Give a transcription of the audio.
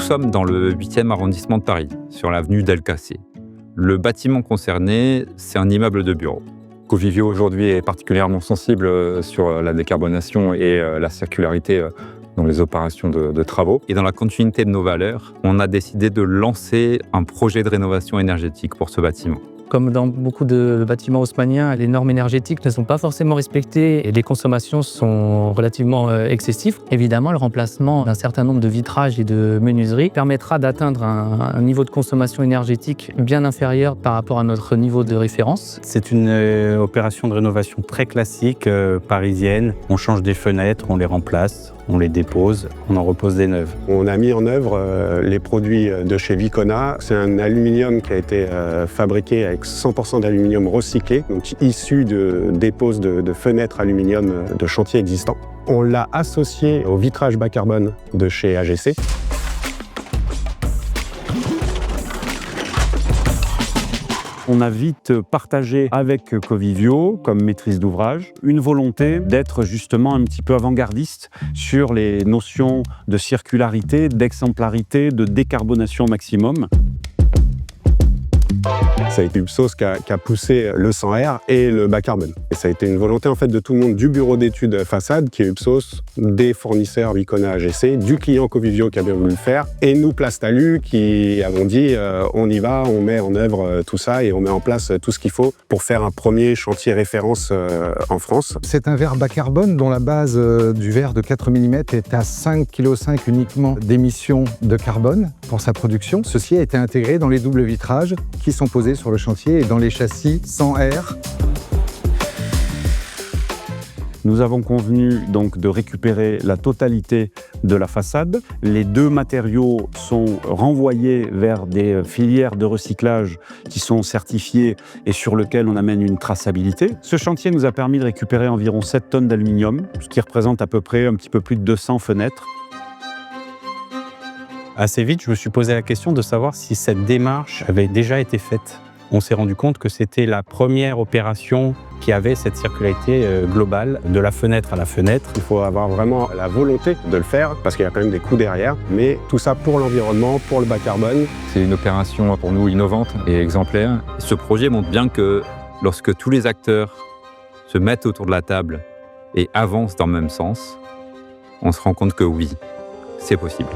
sommes dans le 8e arrondissement de Paris, sur l'avenue Delcassé. Le bâtiment concerné, c'est un immeuble de bureaux. Covivio aujourd'hui est particulièrement sensible sur la décarbonation et la circularité dans les opérations de travaux. Et dans la continuité de nos valeurs, on a décidé de lancer un projet de rénovation énergétique pour ce bâtiment. Comme dans beaucoup de bâtiments haussmanniens, les normes énergétiques ne sont pas forcément respectées et les consommations sont relativement excessives. Évidemment, le remplacement d'un certain nombre de vitrages et de menuiseries permettra d'atteindre un niveau de consommation énergétique bien inférieur par rapport à notre niveau de référence. C'est une opération de rénovation très classique, parisienne. On change des fenêtres, on les remplace, on les dépose, on en repose des neuves. On a mis en œuvre les produits de chez Vicona. C'est un aluminium qui a été fabriqué avec 100% d'aluminium recyclé, donc issu de dépose de fenêtres aluminium de chantiers existants. On l'a associé au vitrage bas carbone de chez AGC. On a vite partagé avec Covivio, comme maîtrise d'ouvrage, une volonté d'être justement un petit peu avant-gardiste sur les notions de circularité, d'exemplarité, de décarbonation maximum. Ça a été Ipsos qui a poussé le 100R et le bas carbone. Et ça a été une volonté en fait de tout le monde, du bureau d'études façade qui est Ipsos, des fournisseurs Vicona AGC, du client Covivio qui a bien voulu le faire, et nous Plastalu qui avons dit on y va, on met en œuvre tout ça et on met en place tout ce qu'il faut pour faire un premier chantier référence en France. C'est un verre bas carbone dont la base du verre de 4 mm est à 5,5 kg uniquement d'émissions de carbone pour sa production. Ceci a été intégré dans les doubles vitrages qui sont posés sur le chantier et dans les châssis 100R. Nous avons convenu donc de récupérer la totalité de la façade. Les deux matériaux sont renvoyés vers des filières de recyclage qui sont certifiées et sur lesquelles on amène une traçabilité. Ce chantier nous a permis de récupérer environ 7 tonnes d'aluminium, ce qui représente à peu près un petit peu plus de 200 fenêtres. Assez vite, je me suis posé la question de savoir si cette démarche avait déjà été faite. On s'est rendu compte que c'était la première opération qui avait cette circularité globale, de la fenêtre à la fenêtre. Il faut avoir vraiment la volonté de le faire parce qu'il y a quand même des coûts derrière, mais tout ça pour l'environnement, pour le bas carbone. C'est une opération pour nous innovante et exemplaire. Ce projet montre bien que lorsque tous les acteurs se mettent autour de la table et avancent dans le même sens, on se rend compte que oui, c'est possible.